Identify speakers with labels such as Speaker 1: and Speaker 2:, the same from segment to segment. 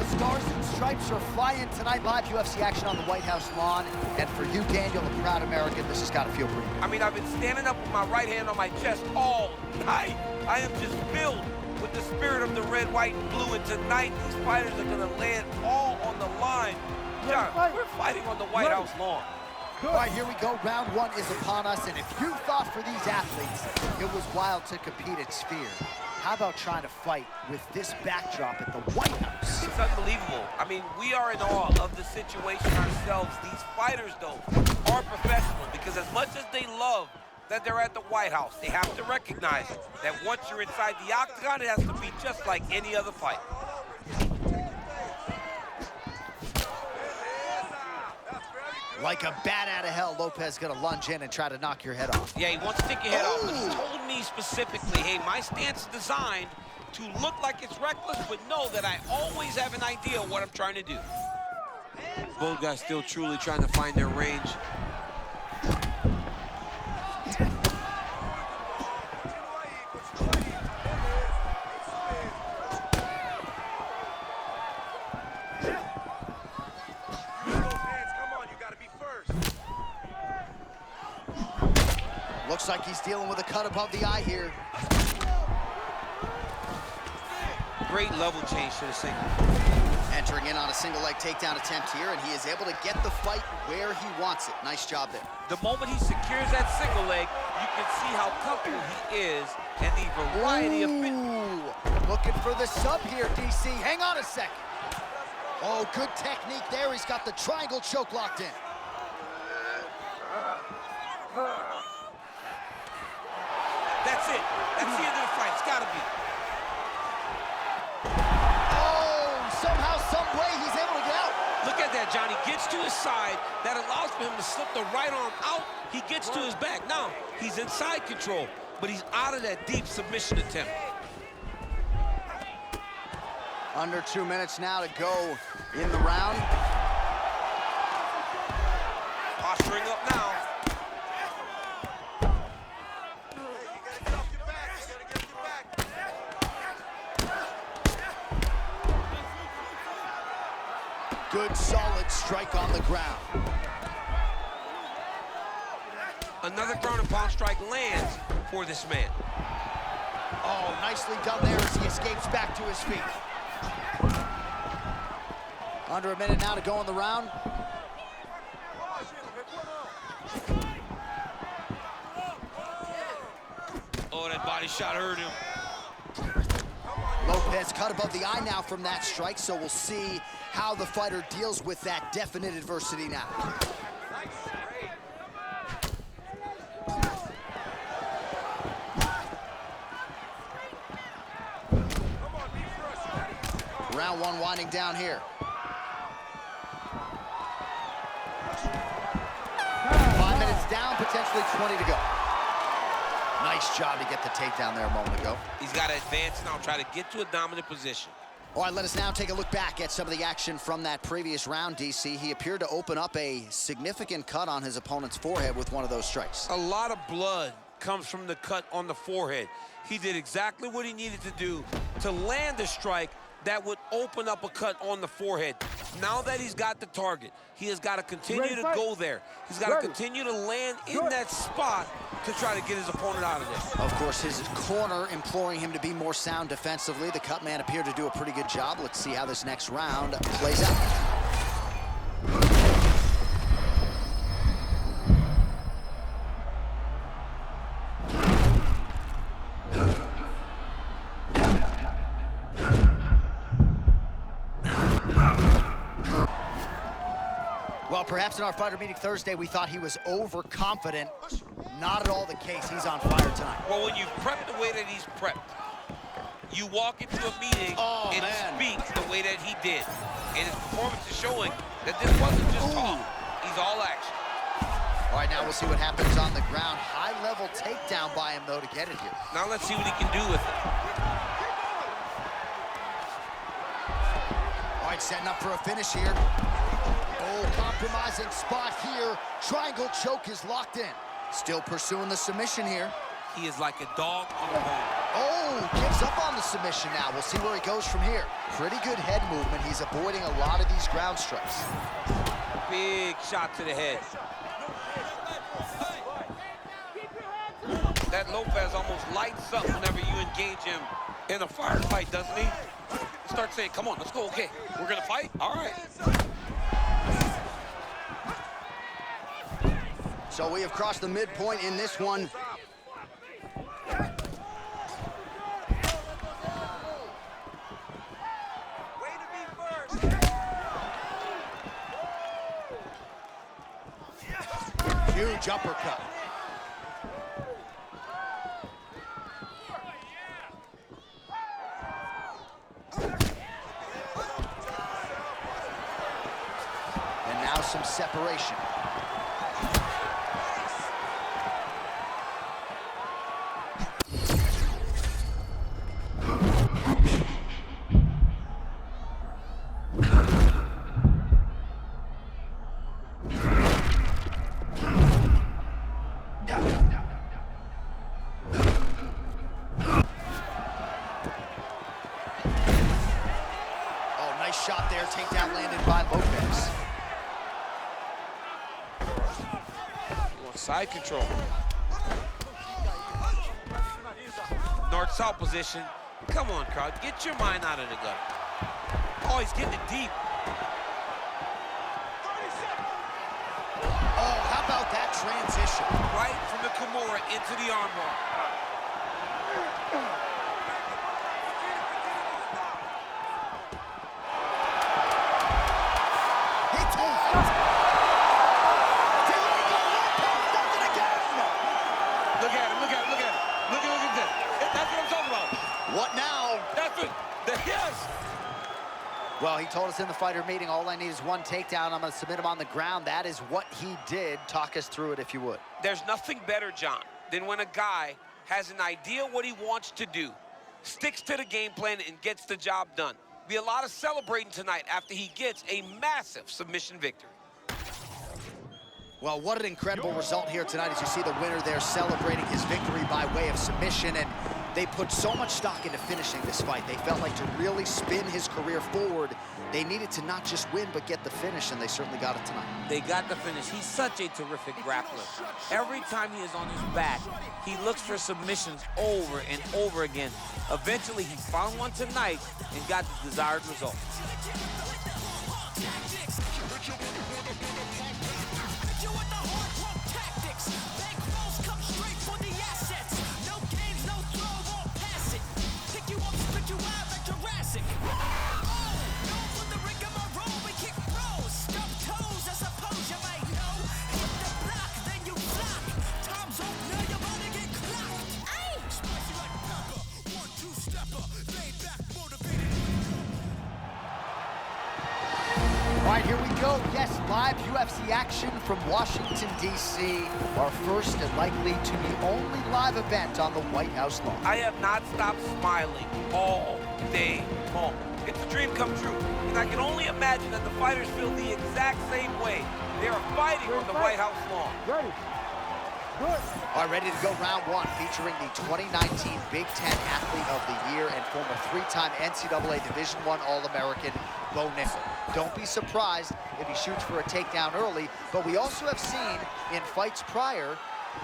Speaker 1: stars and stripes are flying tonight. Live UFC action on the White House lawn. And for you, Daniel, a proud American, this has got to feel pretty good.
Speaker 2: I mean, I've been standing up with my right hand on my chest all night. I am just filled with the spirit of the red, white, and blue. And tonight, these fighters are going to lay it all on the line. John, we're fighting on the White House lawn.
Speaker 1: All right, here we go. Round one is upon us. And if you thought for these athletes it was wild to compete at Sphere, how about trying to fight with this backdrop at the White House?
Speaker 2: It's unbelievable. I mean, we are in awe of the situation ourselves. These fighters, though, are professional because as much as they love that they're at the White House, they have to recognize that once you're inside the octagon, it has to be just like any other fight.
Speaker 1: Like a bat out of hell, Lopez gonna lunge in and try to knock your head off.
Speaker 2: Yeah, he wants to take your head off, but he told me specifically, hey, my stance is designed to look like it's reckless, but know that I always have an idea of what I'm trying to do. Both guys still truly trying to find their range.
Speaker 1: Looks like he's dealing with a cut above the eye here.
Speaker 2: Great level change to the single.
Speaker 1: Entering in on a single leg takedown attempt here, and he is able to get the fight where he wants it. Nice job there.
Speaker 2: The moment he secures that single leg, you can see how comfortable he is and the variety of fit.
Speaker 1: Looking for the sub here, DC. Hang on a second. Oh, good technique there. He's got the triangle choke locked in.
Speaker 2: That's it. That's the end of the fight. It's got to be.
Speaker 1: Oh, somehow, some way, he's able to get out.
Speaker 2: Look at that, Johnny. Gets to his side. That allows for him to slip the right arm out. He gets to his back. Now, he's in side control, but he's out of that deep submission attempt.
Speaker 1: Under 2 minutes now to go in the round.
Speaker 2: Posturing up now.
Speaker 1: Good, solid strike on the ground.
Speaker 2: Another ground and pound strike lands for this man.
Speaker 1: Oh, nicely done there as he escapes back to his feet. Under a minute now to go in the round.
Speaker 2: Oh, that body shot hurt him.
Speaker 1: Lopez cut above the eye now from that strike, so we'll see how the fighter deals with that definite adversity now. Round one winding down here. 5 minutes down, potentially 20 to go. Nice job to get the takedown there a moment ago.
Speaker 2: He's got to advance now, try to get to a dominant position.
Speaker 1: All right, let us now take a look back at some of the action from that previous round, DC. He appeared to open up a significant cut on his opponent's forehead with one of those strikes.
Speaker 2: A lot of blood comes from the cut on the forehead. He did exactly what he needed to do to land a strike that would open up a cut on the forehead. Now that he's got the target, he has got to continue to go there. He's got to continue to land in that spot to try to get his opponent out of there.
Speaker 1: Of course, his corner imploring him to be more sound defensively. The cut man appeared to do a pretty good job. Let's see how this next round plays out. Well, perhaps in our fighter meeting Thursday, we thought he was overconfident. Not at all the case. He's on fire tonight.
Speaker 2: Well, when you prep the way that he's prepped, you walk into a meeting and speak the way that he did. And his performance is showing that this wasn't just talk. He's all action.
Speaker 1: All right, now we'll see what happens on the ground. High-level takedown by him, though, to get it here.
Speaker 2: Now let's see what he can do with it.
Speaker 1: All right, setting up for a finish here. Oh, compromising spot here. Triangle choke is locked in. Still pursuing the submission here.
Speaker 2: He is like a dog on a bone.
Speaker 1: Oh, gives up on the submission now. We'll see where he goes from here. Pretty good head movement. He's avoiding a lot of these ground strikes.
Speaker 2: Big shot to the head. That Lopez almost lights up whenever you engage him in a firefight, doesn't he? He starts saying, come on, let's go, okay. We're gonna fight? All right.
Speaker 3: So we have crossed the midpoint in this one.
Speaker 1: Huge uppercut. And now some separation. Nice shot there, takedown landed by Lopez.
Speaker 2: Side control. North-south position. Come on, crowd, get your mind out of the gut. Oh, he's getting it deep.
Speaker 1: Oh, how about that transition?
Speaker 2: Right from the Kimura into the armbar.
Speaker 1: What now?
Speaker 2: That's it. Yes.
Speaker 1: Well, he told us in the fighter meeting, all I need is one takedown. I'm going to submit him on the ground. That is what he did. Talk us through it, if you would.
Speaker 2: There's nothing better, John, than when a guy has an idea what he wants to do, sticks to the game plan, and gets the job done. Be a lot of celebrating tonight after he gets a massive submission victory.
Speaker 1: Well, what an incredible result here tonight as you see the winner there celebrating his victory by way of submission. And they put so much stock into finishing this fight. They felt like to really spin his career forward, they needed to not just win, but get the finish, and they certainly got it tonight.
Speaker 4: They got the finish. He's such a terrific grappler. Every time he is on his back, he looks for submissions over and over again. Eventually, he found one tonight and got the desired result.
Speaker 1: All right, here we go. Yes, live UFC action from Washington, D.C. Our first and likely to be only live event on the White House lawn.
Speaker 2: I have not stopped smiling all day long. It's a dream come true. And I can only imagine that the fighters feel the exact same way. They are fighting on the White House lawn.
Speaker 5: Ready. Good.
Speaker 1: All right, ready to go round one, featuring the 2019 Big Ten Athlete of the Year and former three-time NCAA Division I All-American, Bo Nickel. Don't be surprised if he shoots for a takedown early, but we also have seen in fights prior,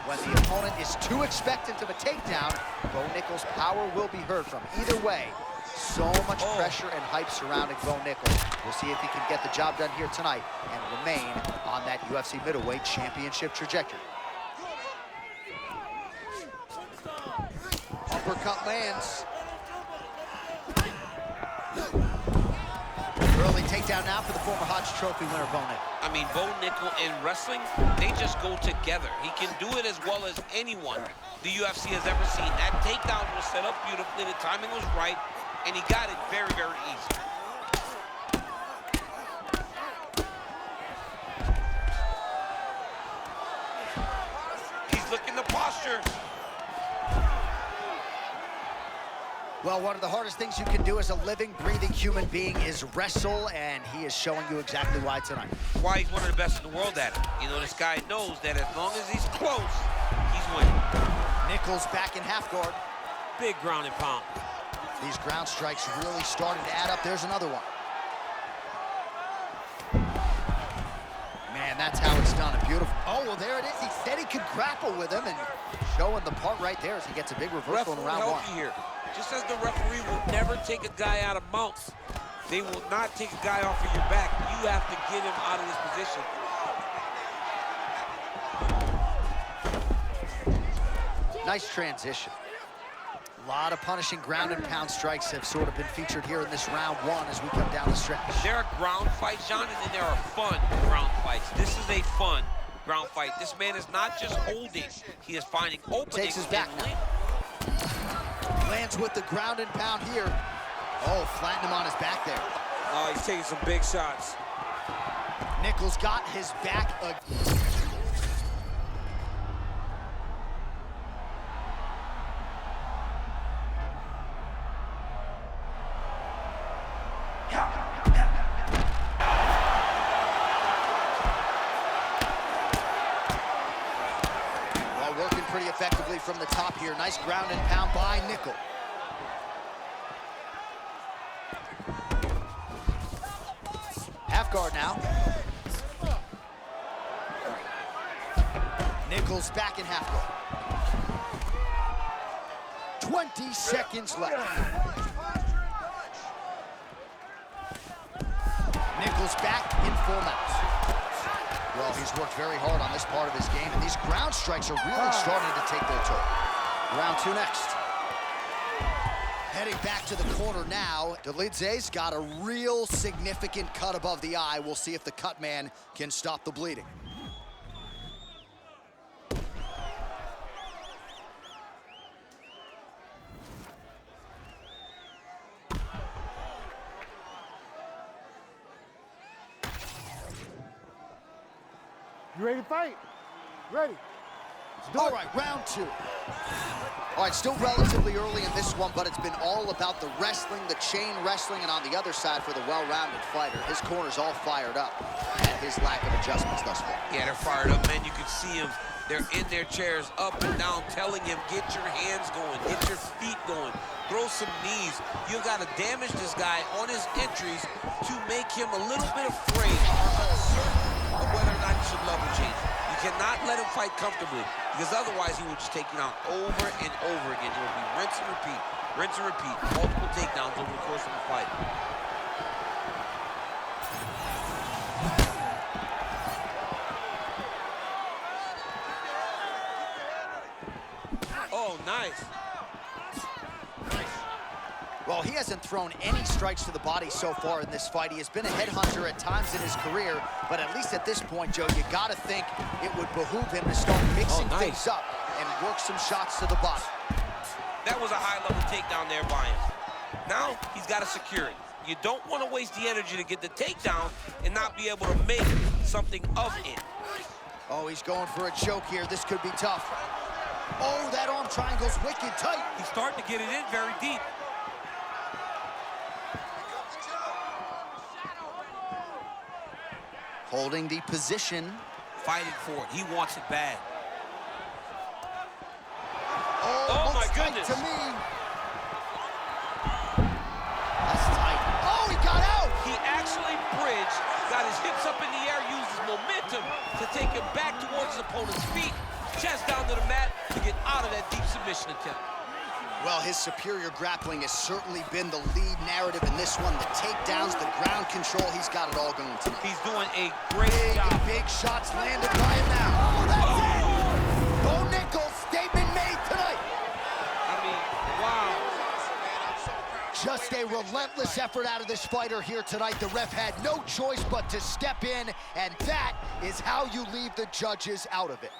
Speaker 1: when the opponent is too expectant of a takedown, Bo Nickel's power will be heard from. Either way, so much pressure and hype surrounding Bo Nickel. We'll see if he can get the job done here tonight and remain on that UFC middleweight championship trajectory. Uppercut lands. Early takedown now for the former Hodge Trophy winner, Bo Nickel.
Speaker 2: I mean, Bo Nickel and wrestling, they just go together. He can do it as well as anyone the UFC has ever seen. That takedown was set up beautifully, the timing was right, and he got it very, very easy. He's looking the posture.
Speaker 1: Well, one of the hardest things you can do as a living, breathing human being is wrestle, and he is showing you exactly why tonight.
Speaker 2: Why he's one of the best in the world at it. You know, this guy knows that as long as he's close, he's winning.
Speaker 1: Nichols back in half guard.
Speaker 4: Big ground and pound.
Speaker 1: These ground strikes really starting to add up. There's another one. Man, that's how it's done. A beautiful. Oh, well, there it is. He said he could grapple with him, and showing the part right there as he gets a big reversal in round one.
Speaker 4: Here. Just as the referee will never take a guy out of mounts, they will not take a guy off of your back. You have to get him out of this position.
Speaker 1: Nice transition. A lot of punishing ground and pound strikes have sort of been featured here in this round one as we come down the stretch.
Speaker 4: There are ground fights, John, and then there are fun ground fights. This is a fun ground fight. This man is not just holding, he is finding openings.
Speaker 1: Takes his back now. Lands with the ground and pound here. Oh, flatten him on his back there.
Speaker 4: Oh, he's taking some big shots.
Speaker 1: Nichols got his back again. Pretty effectively from the top here. Nice ground and pound by Nickel. Half guard now. Nichols back in half guard. 20 seconds left. Nichols back in full mount. Well, he's worked very hard on this part of his game, and these ground strikes are really starting to take their toll. Round two next. Heading back to the corner now. Dolidze's got a real significant cut above the eye. We'll see if the cut man can stop the bleeding.
Speaker 5: You ready to fight? Ready.
Speaker 1: All right, round two. All right, still relatively early in this one, but it's been all about the wrestling, the chain wrestling, and on the other side for the well-rounded fighter. His corner's all fired up at his lack of adjustments thus far.
Speaker 4: Yeah, they're fired up, man. You can see them. They're in their chairs, up and down, telling him, get your hands going, get your feet going, throw some knees. You've got to damage this guy on his entries to make him a little bit afraid or uncertain of whether or not he should level change. You cannot let him fight comfortably, because otherwise he will just take you down over and over again. It will be rinse and repeat, multiple takedowns over the course of the fight. Oh, nice.
Speaker 1: Well, he hasn't thrown any strikes to the body so far in this fight. He has been a headhunter at times in his career, but at least at this point, Joe, you got to think it would behoove him to start mixing things up and work some shots to the body.
Speaker 4: That was a high-level takedown there by him. Now, he's got to secure it. You don't want to waste the energy to get the takedown and not be able to make something of it.
Speaker 1: Oh, he's going for a choke here. This could be tough. Oh, that arm triangle's wicked tight.
Speaker 4: He's starting to get it in very deep.
Speaker 1: Holding the position.
Speaker 4: Fighting for it. He wants it bad.
Speaker 1: Oh
Speaker 4: my goodness.
Speaker 1: To me. That's tight. Oh, he got out.
Speaker 4: He actually bridged, got his hips up in the air, used his momentum to take him back towards his opponent's feet, chest down to the mat to get out of that deep submission attempt.
Speaker 1: Well, his superior grappling has certainly been the lead narrative in this one. The takedowns, the ground control, he's got it all going tonight.
Speaker 4: He's doing a great job.
Speaker 1: Big shots landed by him now. Oh, that's it! Bo Nichols, statement made tonight.
Speaker 4: I mean, wow.
Speaker 1: Just a relentless effort out of this fighter here tonight. The ref had no choice but to step in, and that is how you leave the judges out of it.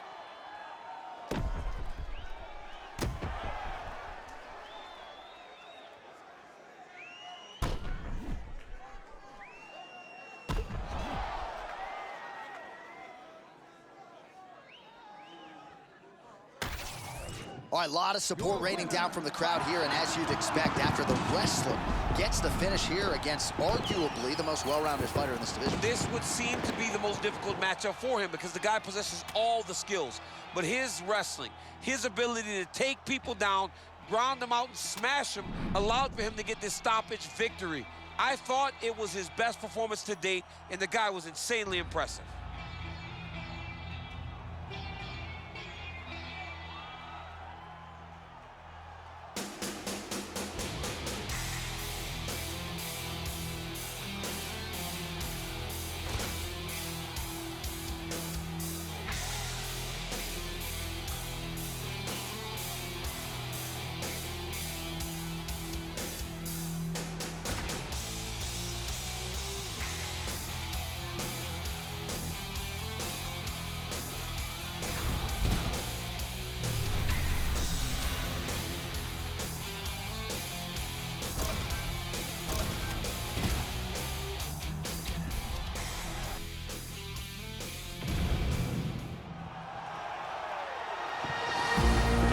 Speaker 1: All right, a lot of support raining down from the crowd here, and as you'd expect, after the wrestler gets the finish here against arguably the most well-rounded fighter in this division.
Speaker 4: This would seem to be the most difficult matchup for him because the guy possesses all the skills, but his wrestling, his ability to take people down,
Speaker 2: ground him out and smash him, allowed for him to get this stoppage victory. I thought it was his best performance to date, and the guy was insanely impressive.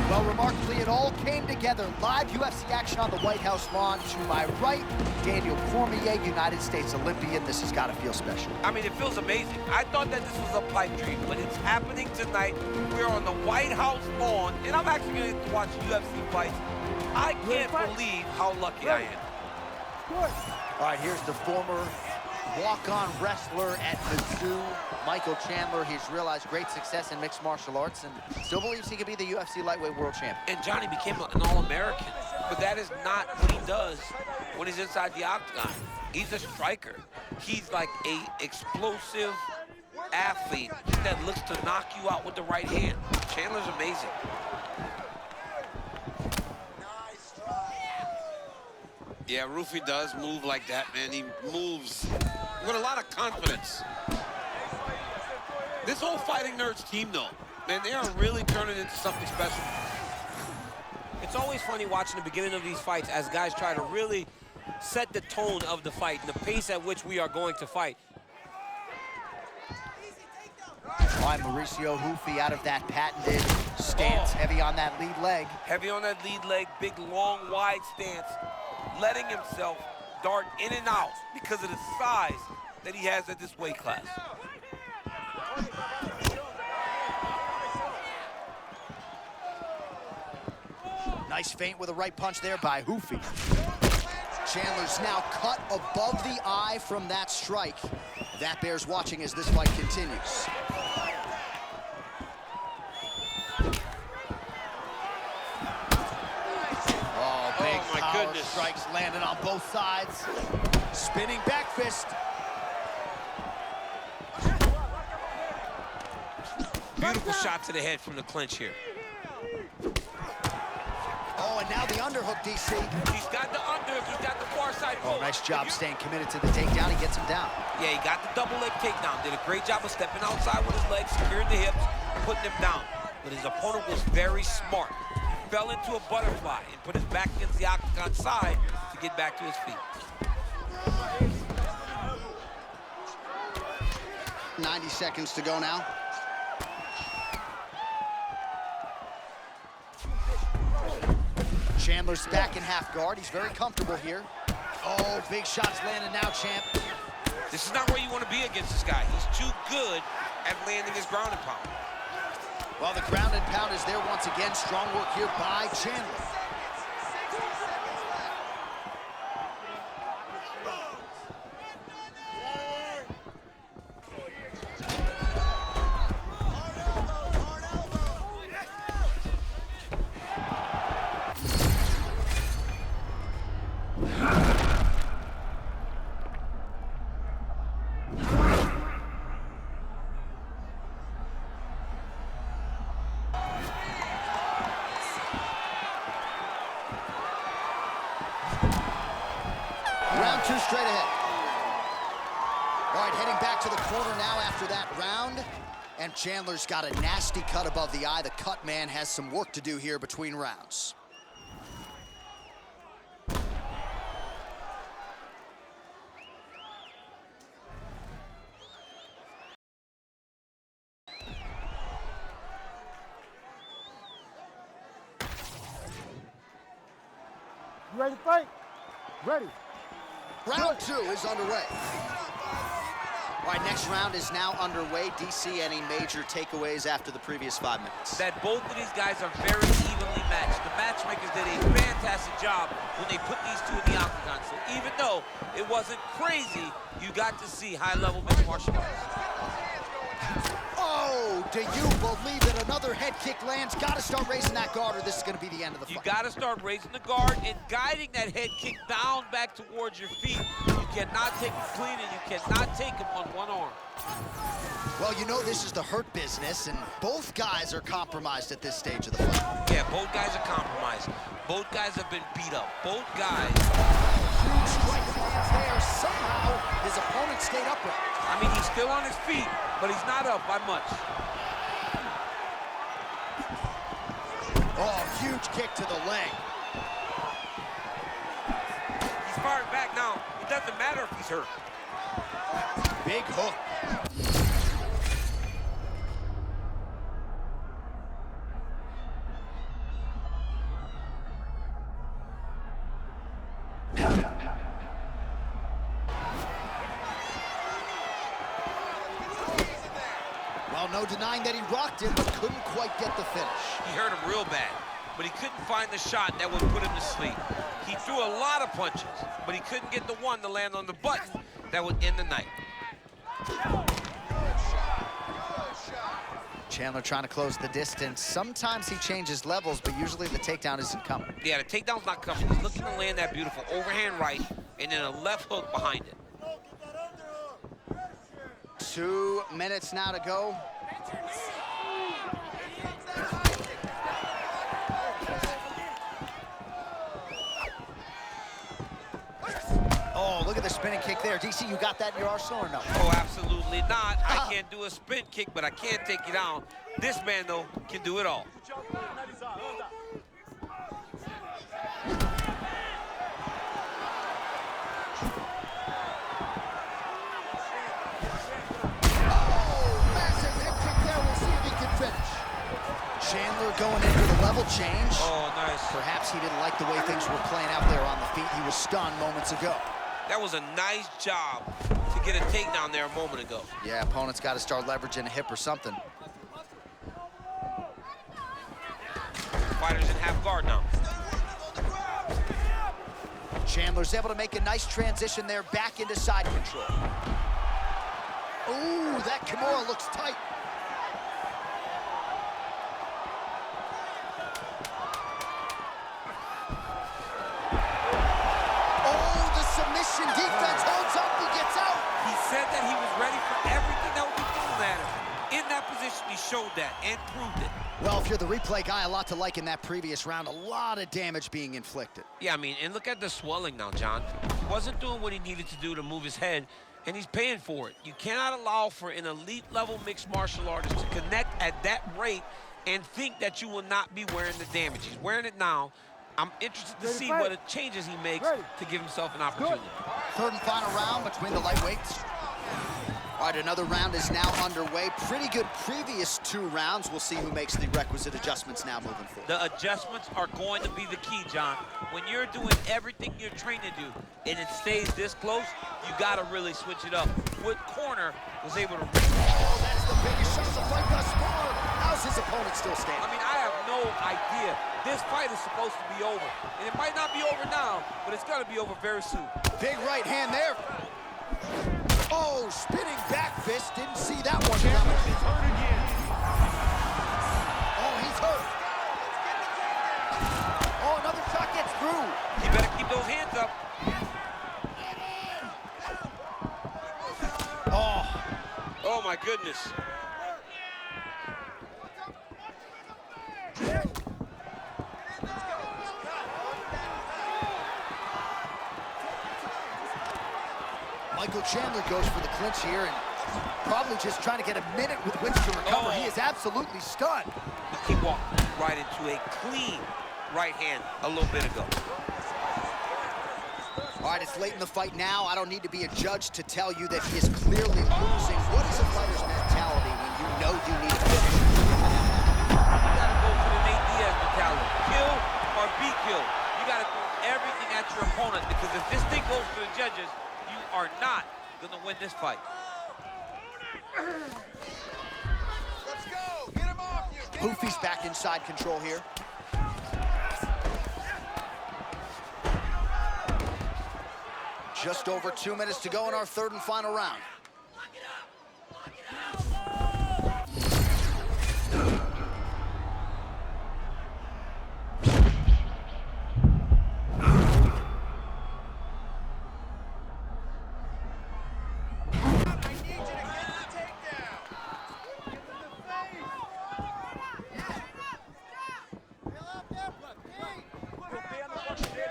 Speaker 1: Well, remarkably, it all came together. Live UFC action on the White House lawn. To my right, Daniel Cormier, United States Olympian. This has got to feel special.
Speaker 2: I mean, it feels amazing. I thought that this was a pipe dream, but it's happening tonight. We're on the White House lawn, and I'm actually going to watch UFC fights. I can't believe how lucky I am.
Speaker 1: All right, here's the former walk-on wrestler at Mizzou, Michael Chandler. He's realized great success in mixed martial arts and still believes he could be the UFC lightweight world champion.
Speaker 2: And Johnny became an All-American, but that is not what he does when he's inside the octagon. He's a striker. He's like a explosive athlete that looks to knock you out with the right hand. Chandler's amazing. Yeah, Rufy does move like that, man. He moves with a lot of confidence. This whole Fighting Nerds team, though, man, they are really turning into something special.
Speaker 4: It's always funny watching the beginning of these fights as guys try to really set the tone of the fight and the pace at which we are going to fight.
Speaker 1: All right, Mauricio Rufy out of that patented stance, heavy on that lead leg.
Speaker 2: Heavy on that lead leg, big, long, wide stance, letting himself dart in and out because of the size that he has at this weight class.
Speaker 1: Nice feint with a right punch there by Rufy. Chandler's now cut above the eye from that strike. That bears watching as this fight continues. Oh, big power strikes landed on both sides. Spinning back fist.
Speaker 2: Beautiful shot to the head from the clinch here.
Speaker 1: Oh, and now the underhook, DC.
Speaker 2: He's got the underhook, he's got the far side
Speaker 1: Oh,
Speaker 2: pull.
Speaker 1: nice job staying committed to the takedown. He gets him down.
Speaker 2: Yeah, he got the double leg takedown. Did a great job of stepping outside with his legs, securing the hips, putting him down. But his opponent was very smart. He fell into a butterfly and put his back against the octagon side to get back to his feet.
Speaker 3: 90 seconds to go now.
Speaker 1: Chandler's back in half guard. He's very comfortable here. Oh, big shots landing now, champ.
Speaker 2: This is not where you want to be against this guy. He's too good at landing his ground and pound.
Speaker 1: Well, the ground and pound is there once again. Strong work here by Chandler. Round two straight ahead. All right, heading back to the corner now after that round. And Chandler's got a nasty cut above the eye. The cut man has some work to do here between rounds.
Speaker 5: You ready to fight? Ready.
Speaker 3: Round two is underway. All right, next round is now underway. DC, any major takeaways after the previous 5 minutes?
Speaker 4: That both of these guys are very evenly matched. The matchmakers did a fantastic job when they put these two in the octagon. So even though it wasn't crazy, you got to see high-level mixed martial arts.
Speaker 3: Oh, do you believe that another head kick lands? Got to start raising that guard, or this is going to be the end of the fight.
Speaker 4: You got to start raising the guard and guiding that head kick down back towards your feet. You cannot take it clean, and you cannot take him on one arm.
Speaker 3: Well, you know this is the hurt business, and both guys are compromised at this stage of the fight.
Speaker 2: Yeah, both guys are compromised. Both guys have been beat up. Both guys.
Speaker 3: Huge strike lands there. Somehow, his opponent stayed upright.
Speaker 4: I mean, he's still on his feet, but he's not up by much.
Speaker 3: Oh, huge kick to the leg.
Speaker 2: He's firing back now. It doesn't matter if he's hurt.
Speaker 3: Big hook. Well, no denying that he rocked him, but couldn't quite get the finish.
Speaker 2: He hurt him real bad, but he couldn't find the shot that would put him to sleep. He threw a lot of punches, but he couldn't get the one to land on the button that would end the night.
Speaker 1: Chandler trying to close the distance. Sometimes he changes levels, but usually the takedown isn't coming.
Speaker 2: Yeah, the takedown's not coming. He's looking to land that beautiful overhand right and then a left hook behind it.
Speaker 3: 2 minutes now to go. Oh, look at the spinning kick there. DC, you got that in your arsenal or no?
Speaker 2: Oh, absolutely not. I can't do a spin kick, but I can't take you down. This man, though, can do it all.
Speaker 3: Chandler going in for the level change.
Speaker 2: Oh, nice.
Speaker 3: Perhaps he didn't like the way things were playing out there on the feet. He was stunned moments ago.
Speaker 2: That was a nice job to get a takedown there a moment ago.
Speaker 1: Yeah, opponent's got to start leveraging a hip or something.
Speaker 2: Fighter's in half guard now.
Speaker 3: Chandler's able to make a nice transition there back into side control. Ooh, that Kimura looks tight. Submission defense holds up, he gets out.
Speaker 2: He said that he was ready for everything that would be thrown at him. In that position, he showed that and proved it.
Speaker 3: Well, if you're the replay guy, a lot to like in that previous round. A lot of damage being inflicted.
Speaker 2: Yeah, I mean, and look at the swelling now, John. He wasn't doing what he needed to do to move his head, and he's paying for it. You cannot allow for an elite-level mixed martial artist to connect at that rate and think that you will not be wearing the damage. He's wearing it now. I'm interested to see what changes he makes to give himself an opportunity.
Speaker 3: Third and final round between the lightweights. All right, another round is now underway. Pretty good previous 2 rounds. We'll see who makes the requisite adjustments now moving forward.
Speaker 4: The adjustments are going to be the key, John. When you're doing everything you're trained to do and it stays this close, you got to really switch it up. What corner was able to reach?
Speaker 3: Oh, that's the biggest shot of the fight thus far. How's his opponent still standing?
Speaker 4: I mean, I have no idea. This fight is supposed to be over. And it might not be over now, but it's going to be over very soon.
Speaker 3: Big right hand there. Oh, spinning back fist. Didn't see that one coming.
Speaker 5: He's hurt again.
Speaker 3: Oh, he's hurt. Oh, another shot gets through.
Speaker 2: You better keep those hands up. Oh my goodness.
Speaker 3: Michael Chandler goes for the clinch here and probably just trying to get a minute with which to recover.
Speaker 2: Oh.
Speaker 3: He is absolutely stunned.
Speaker 2: He walked right into a clean right hand a little bit ago.
Speaker 3: All right, it's late in the fight now. I don't need to be a judge to tell you that he is clearly losing. What is a fighter's mentality when you know you need a finish?
Speaker 4: You got to go for the Nate Diaz mentality. Kill or be killed. You got to throw everything at your opponent because if this thing goes to the judges, you are not going to win this fight.
Speaker 6: Let's go. Get him off you. Get him
Speaker 3: Hoofy's
Speaker 6: off.
Speaker 3: back inside control here. Just over 2 minutes to go in our third and final round.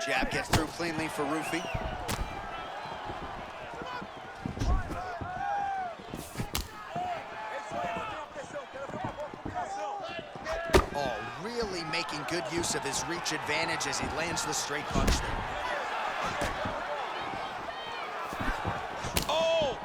Speaker 3: Jab gets through cleanly for Roofy. Oh, really making good use of his reach advantage as he lands the straight punch there.
Speaker 2: Oh!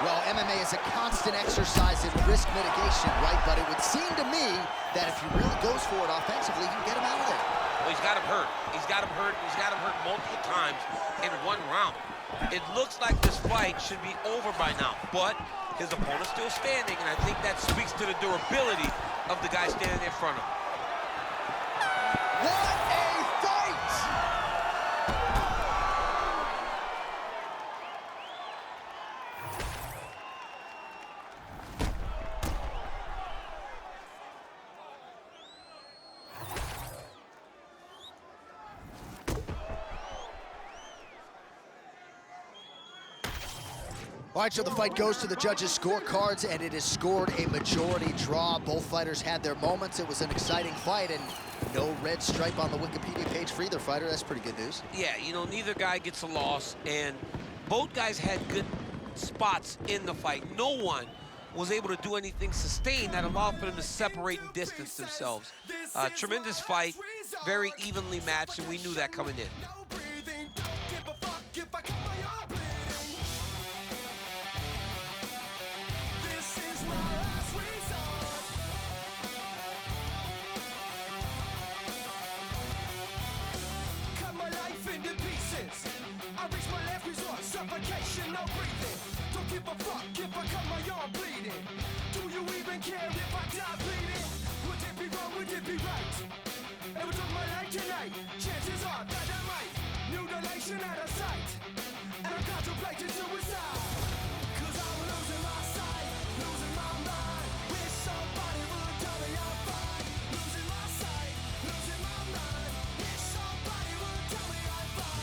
Speaker 3: Well, MMA is a constant exercise in risk mitigation, right? But it would seem to me that if he really goes for it offensively, you can get him out of there.
Speaker 2: Well, he's got him hurt. He's got him hurt. He's got him hurt multiple times in one round. It looks like this fight should be over by now, but his opponent's still standing, and I think that speaks to the durability of the guy standing in front of him.
Speaker 3: What a fight! All right, so the fight goes to the judges' scorecards, and it is scored a majority draw. Both fighters had their moments. It was an exciting fight, and no red stripe on the Wikipedia page for either fighter. That's pretty good news.
Speaker 2: Yeah, you know, neither guy gets a loss, and both guys had good spots in the fight. No one was able to do anything sustained that allowed for them to separate and distance themselves. Tremendous fight, very evenly matched, and we knew that coming in.
Speaker 7: Suffocation, no breathing. Don't give a fuck if I cut my arm bleeding. Do you even care if I die bleeding? Would it be wrong, would it be right? If I took my life tonight, chances are that I might. Mutilation out of sight. And I'm contemplating suicide. Cause I'm losing my sight, losing my mind. Wish somebody would tell me I'm fine. Losing my sight, losing my mind. Wish somebody would tell me I'm fine.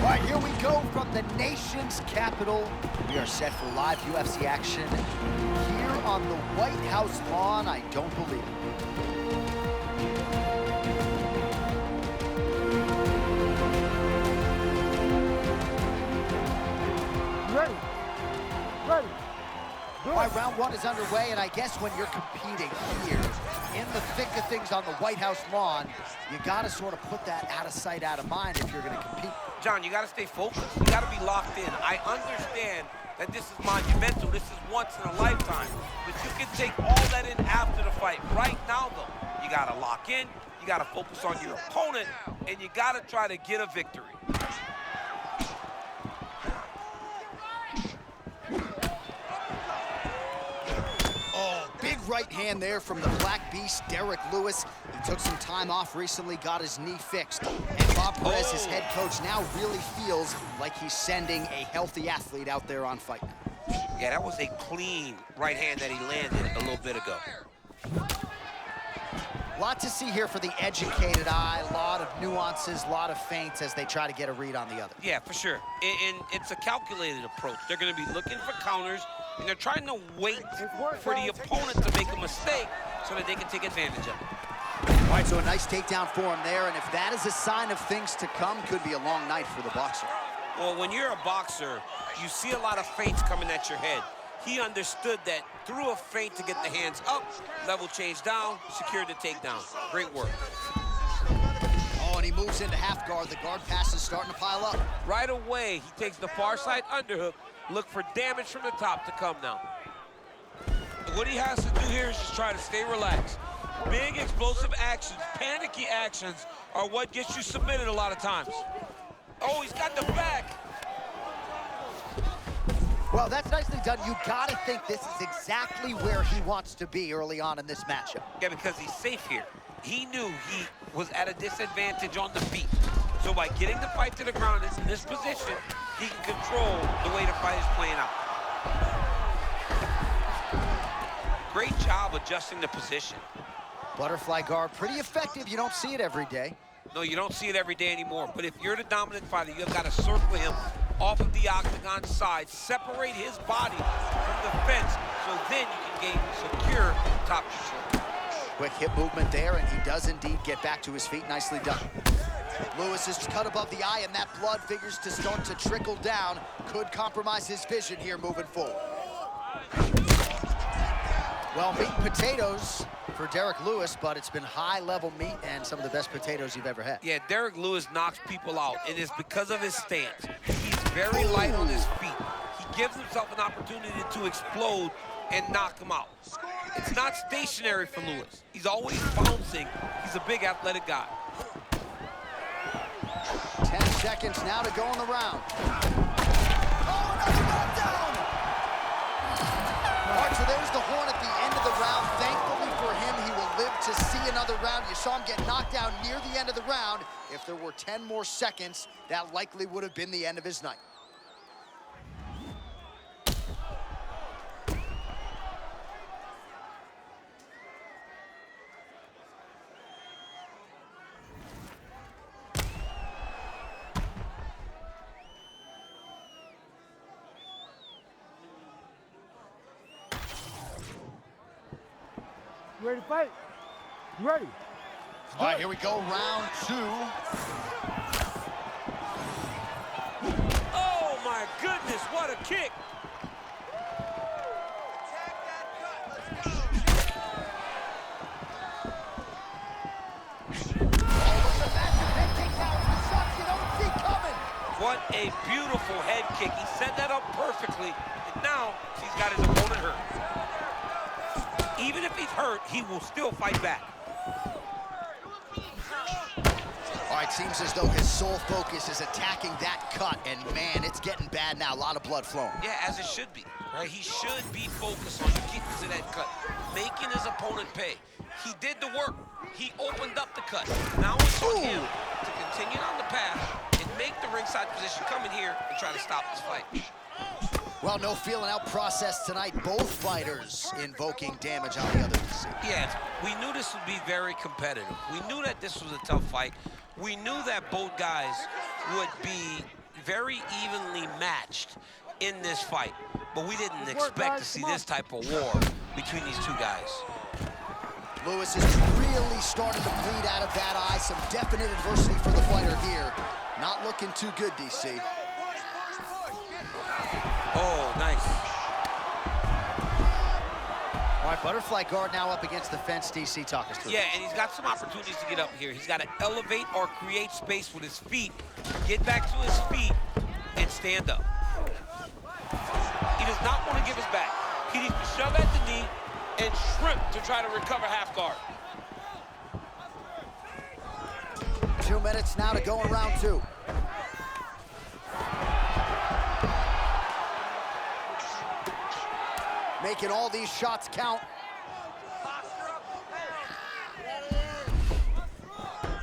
Speaker 3: All right, here we go from the nation's capital. We are set for live UFC action here on the White House lawn. I don't believe it.
Speaker 5: Ready. Ready.
Speaker 3: All right, round one is underway, and I guess when you're competing here in the thick of things on the White House lawn, you got to sort of put that out of sight, out of mind if you're going to compete.
Speaker 2: John, you got to stay focused. You got to be locked in. I understand that this is monumental. This is once in a lifetime. But you can take all that in after the fight. Right now, though, you got to lock in. You got to focus on your opponent, and you got to try to get a victory.
Speaker 3: Big right hand there from the Black Beast, Derek Lewis. He took some time off recently, got his knee fixed. And Bob Perez, his head coach, now really feels like he's sending a healthy athlete out there on fight night.
Speaker 2: Yeah, that was a clean right hand that he landed a little bit ago.
Speaker 3: Lot to see here for the educated eye, a lot of nuances, a lot of feints as they try to get a read on the other.
Speaker 2: Yeah, for sure. And it's a calculated approach. They're going to be looking for counters, and they're trying to wait for the opponent to make a mistake so that they can take advantage of it.
Speaker 3: All right, so a nice takedown for him there, and if that is a sign of things to come, could be a long night for the boxer.
Speaker 2: Well, when you're a boxer, you see a lot of feints coming at your head. He understood that through a feint to get the hands up, level change down, secured the takedown. Great work.
Speaker 3: Oh, and he moves into half guard. The guard pass is starting to pile up.
Speaker 2: Right away, he takes the far side underhook. Look for damage from the top to come now. What he has to do here is just try to stay relaxed. Big explosive actions, panicky actions are what gets you submitted a lot of times. Oh, he's got the back.
Speaker 1: Well, that's nicely done. You gotta think this is exactly where he wants to be early on in this matchup.
Speaker 2: Yeah, because he's safe here. He knew he was at a disadvantage on the feet. So by getting the fight to the ground in this position, he can control the way the fight is playing out. Great job adjusting the position.
Speaker 1: Butterfly guard, pretty effective. You don't see it every day.
Speaker 2: No, you don't see it every day anymore. But if you're the dominant fighter, you've got to circle him off of the octagon side, separate his body from the fence, so then you can gain secure top control.
Speaker 1: Quick hip movement there, and he does indeed get back to his feet. Nicely done. Lewis is cut above the eye, and that blood figures to start to trickle down. Could compromise his vision here moving forward. Well, meat and potatoes for Derek Lewis, but it's been high-level meat and some of the best potatoes you've ever had.
Speaker 2: Yeah, Derek Lewis knocks people out, and it's because of his stance. He's very light on his feet. He gives himself an opportunity to explode and knock him out. It's not stationary for Lewis. He's always bouncing. He's a big athletic guy.
Speaker 3: 10 seconds now to go in the round. Oh, another knockdown! All right, so there's the horn at the end of the round. Thankfully for him, he will live to see another round. You saw him get knocked down near the end of the round. If there were 10 more seconds, that likely would have been the end of his night.
Speaker 5: You ready to fight? You ready?
Speaker 3: All right, here we go, round 2.
Speaker 2: Oh, my goodness, what a kick. What a beautiful head kick. He set that up perfectly, and now he's got his opponent hurt. Even if he's hurt, he will still fight back.
Speaker 3: All right, seems as though his sole focus is attacking that cut, and man, it's getting bad now. A lot of blood flowing.
Speaker 2: Yeah, as it should be, right? He should be focused on getting to that cut, making his opponent pay. He did the work. He opened up the cut. Now it's on him to continue on the path and make the ringside position, come in here and try to stop this fight.
Speaker 3: Well, no feeling out process tonight. Both fighters invoking damage on the other.
Speaker 2: Yeah, we knew this would be very competitive. We knew that this was a tough fight. We knew that both guys would be very evenly matched in this fight. But we didn't expect to see this type of war between these two guys.
Speaker 3: Lewis is really starting to bleed out of that eye. Some definite adversity for the fighter here. Not looking too good, DC.
Speaker 2: Oh, nice.
Speaker 1: All right, butterfly guard now up against the fence. DC, talk us through.
Speaker 2: Yeah, and he's got some opportunities to get up here. He's got to elevate or create space with his feet, get back to his feet, and stand up. He does not want to give his back. He needs to shove at the knee and shrimp to try to recover half guard.
Speaker 3: 2 minutes now to go in round 2. Making all these shots count.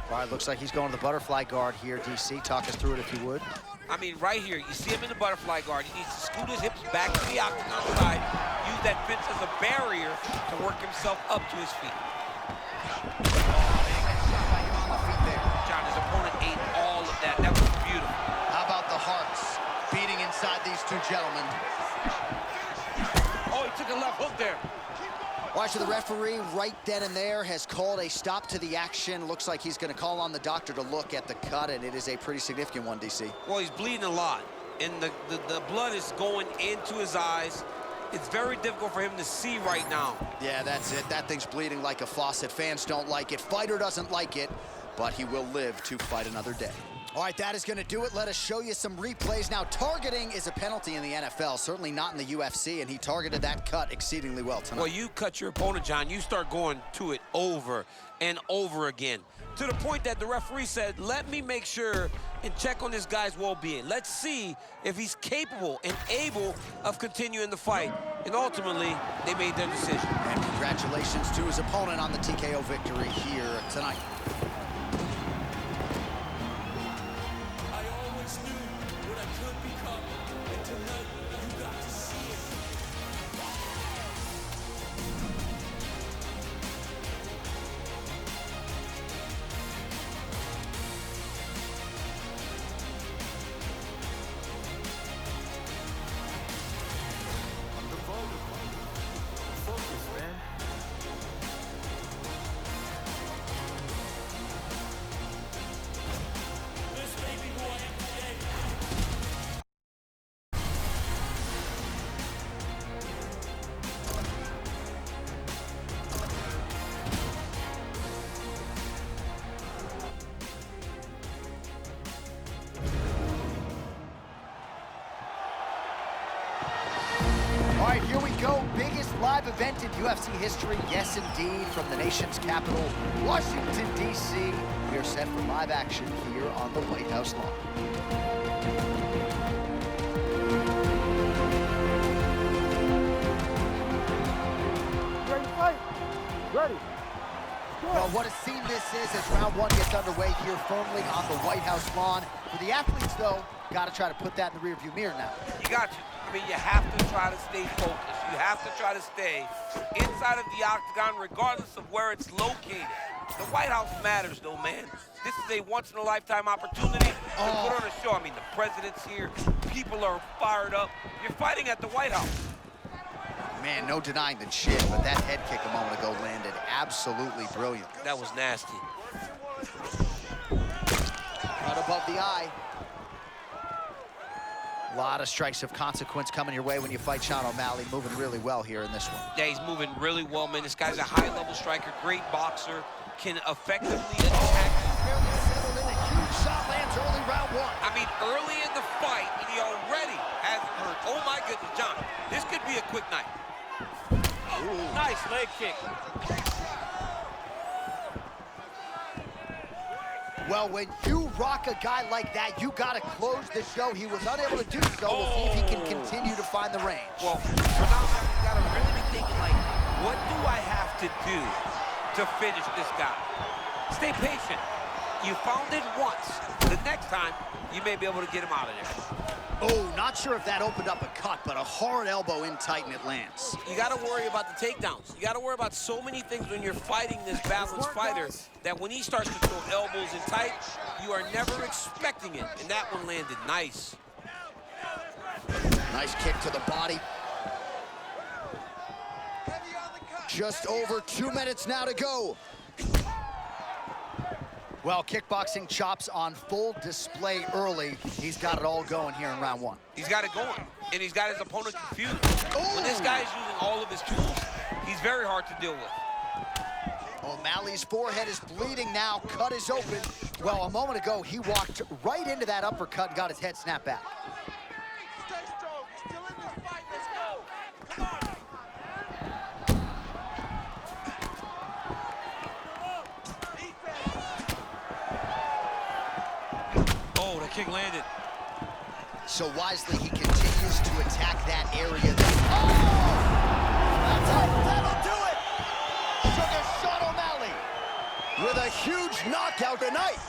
Speaker 1: All right, looks like he's going to the butterfly guard here. DC, talk us through it if you would.
Speaker 2: I mean, right here, you see him in the butterfly guard. He needs to scoot his hips back to the octagon side, use that fence as a barrier to work himself up to his feet. John, his opponent ate all of that. That was beautiful.
Speaker 3: How about the hearts beating inside these two gentlemen?
Speaker 2: Oh, he took a left hook there.
Speaker 3: Watch the referee right then and there has called a stop to the action. Looks like he's going to call on the doctor to look at the cut, and it is a pretty significant one, DC.
Speaker 2: Well, he's bleeding a lot, and the blood is going into his eyes. It's very difficult for him to see right now.
Speaker 3: Yeah, that's it. That thing's bleeding like a faucet. Fans don't like it. Fighter doesn't like it, but he will live to fight another day. All right, that is going to do it. Let us show you some replays. Now, targeting is a penalty in the NFL, certainly not in the UFC, and he targeted that cut exceedingly well tonight.
Speaker 2: Well, you cut your opponent, John. You start going to it over and over again, to the point that the referee said, let me make sure and check on this guy's well-being. Let's see if he's capable and able of continuing the fight. And ultimately, they made their decision.
Speaker 3: And congratulations to his opponent on the TKO victory here tonight. All right, here we go. Biggest live event in UFC history. Yes, indeed, from the nation's capital, Washington, D.C. We are set for live action here on the White House lawn.
Speaker 5: Ready to fight? Ready.
Speaker 3: Well, what a scene this is as round one gets underway here firmly on the White House lawn. For the athletes, though, got to try to put that in the rearview mirror now.
Speaker 2: You got to. I mean, you have to try to stay focused. You have to try to stay inside of the octagon, regardless of where it's located. The White House matters, though, man. This is a once-in-a-lifetime opportunity to put on a show. I mean, the president's here. People are fired up. You're fighting at the White House.
Speaker 3: Man, no denying the chin, but that head kick a moment ago landed absolutely brilliant.
Speaker 2: That was nasty.
Speaker 3: Right above the eye. A lot of strikes of consequence coming your way when you fight Sean O'Malley. Moving really well here in this one.
Speaker 2: Yeah, he's moving really well, man. This guy's a high-level striker, great boxer, can effectively attack.
Speaker 3: Fairly settled in. A huge shot lands early round one.
Speaker 2: I mean, early in the fight, and he already has it hurt. Oh, my goodness, John. This could be a quick night. Oh, nice leg kick.
Speaker 3: Well, when you rock a guy like that, you got to close the show. He was unable to do so. We'll see if he can continue to find the range.
Speaker 2: Well, for now, you got to really be thinking, like, what do I have to do to finish this guy? Stay patient. You found it once. The next time, you may be able to get him out of there.
Speaker 3: Oh, not sure if that opened up a cut, but a hard elbow in tight and it lands.
Speaker 2: You got to worry about the takedowns. You got to worry about so many things when you're fighting this balanced fighter that when he starts to throw elbows in tight, you are never expecting it. And that one landed nice.
Speaker 3: Nice kick to the body. Just over 2 minutes now to go. Well, kickboxing chops on full display early. He's got it all going here in round one.
Speaker 2: He's got it going, and he's got his opponent confused. When this guy is using all of his tools, he's very hard to deal with.
Speaker 3: O'Malley's forehead is bleeding now. Cut is open. Well, a moment ago, he walked right into that uppercut and got his head snapped back.
Speaker 6: Stay strong. Still in this fight. Let's go. Come on.
Speaker 2: Oh, that kick landed.
Speaker 3: So wisely, he continues to attack that area. Oh! That's it. That'll do it! Sugar Sean O'Malley with a huge knockout tonight.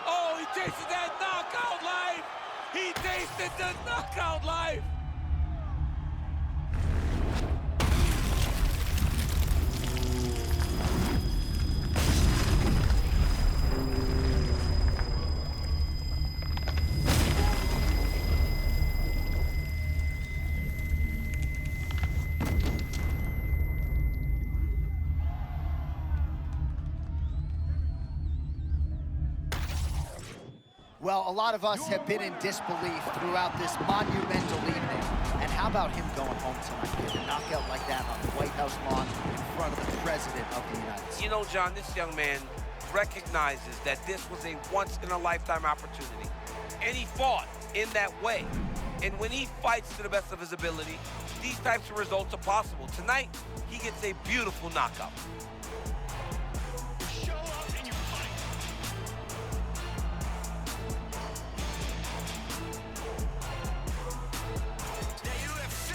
Speaker 2: Oh, he tasted that knockout life! He tasted the knockout life!
Speaker 3: Well, a lot of us have been in disbelief throughout this monumental evening. And how about him going home tonight, getting a knockout like that on the White House lawn in front of the President of the United States?
Speaker 2: You know, John, this young man recognizes that this was a once-in-a-lifetime opportunity, and he fought in that way. And when he fights to the best of his ability, these types of results are possible. Tonight, he gets a beautiful knockout.
Speaker 7: Show up and you fight. The UFC.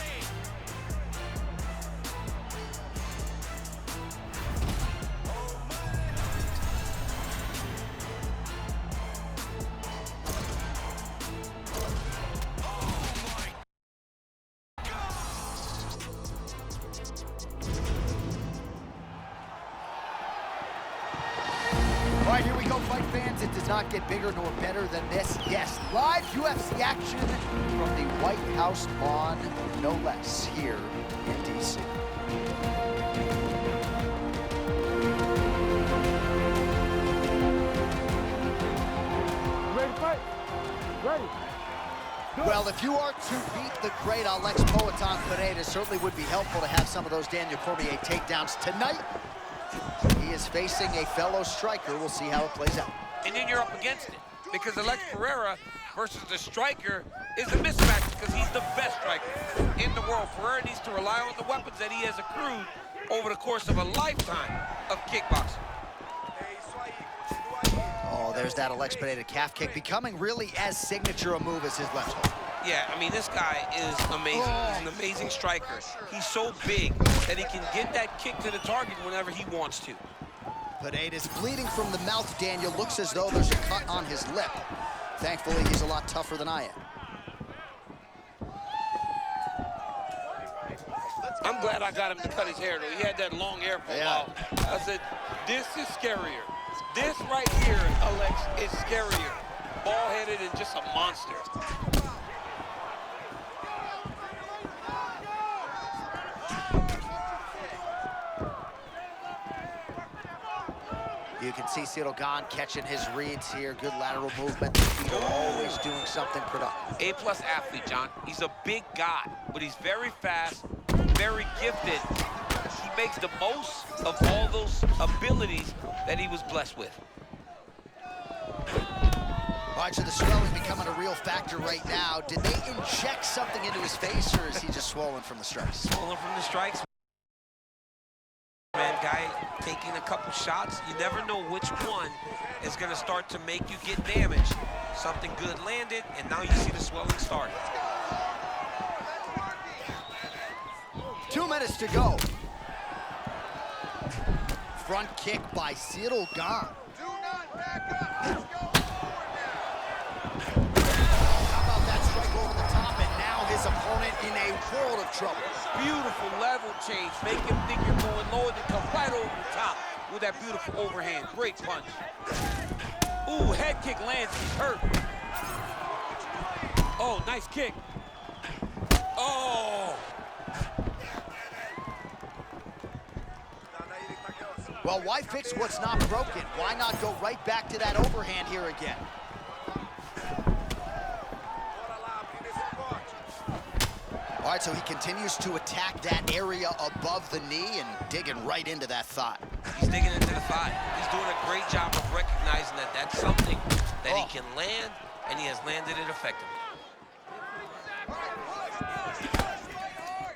Speaker 3: All right, here we go, fight fans. It does not get bigger nor better than this. Yes, live UFC action from the White House lawn, no less, here in D.C.
Speaker 5: You ready to fight? Ready.
Speaker 3: Well, if you are to beat the great Alex Poatan Pereira, certainly would be helpful to have some of those Daniel Cormier takedowns tonight. He is facing a fellow striker. We'll see how it plays out.
Speaker 2: And then you're up against it, because Alex Pereira versus the striker is a mismatch because he's the best striker in the world. Pereira needs to rely on the weapons that he has accrued over the course of a lifetime of kickboxing.
Speaker 3: Oh, there's that Alex Pereira calf kick, becoming really as signature a move as his left hook.
Speaker 2: Yeah, I mean, this guy is amazing. He's an amazing striker. He's so big that he can get that kick to the target whenever he wants to.
Speaker 3: Pereira's bleeding from the mouth, Daniel. Looks as though there's a cut on his lip. Thankfully, he's a lot tougher than I am.
Speaker 2: I'm glad I got him to cut his hair, though. He had that long hair for a while. I said, this is scarier. This right here, Alex, is scarier. Ball-headed and just a monster.
Speaker 3: You can see Cyril Gane catching his reads here. Good lateral movement. The feet are always doing something productive.
Speaker 2: A-plus athlete, John. He's a big guy, but he's very fast, very gifted. He makes the most of all those abilities that he was blessed with.
Speaker 3: All right, so the swelling becoming a real factor right now. Did they inject something into his face, or is he just swollen from the strikes?
Speaker 2: Swollen from the strikes. Man, guy taking a couple shots. You never know which one is going to start to make you get damaged. Something good landed, and now you see the swelling start.
Speaker 3: 2 minutes to go. Front kick by Cyril Gane.
Speaker 6: Do not back up. Let's go forward
Speaker 3: How about that strike over the top, and now his opponent in a world of trouble.
Speaker 2: Beautiful level change. Make him think you're going lower, then come right over the top with that beautiful overhand. Great punch. Ooh, head kick lands. He's hurt. Oh, nice kick. Oh.
Speaker 3: Well, why fix what's not broken? Why not go right back to that overhand here again? All right, so he continues to attack that area above the knee and digging right into that thigh.
Speaker 2: He's digging into the thigh. He's doing a great job of recognizing that that's something that he can land, and he has landed it effectively.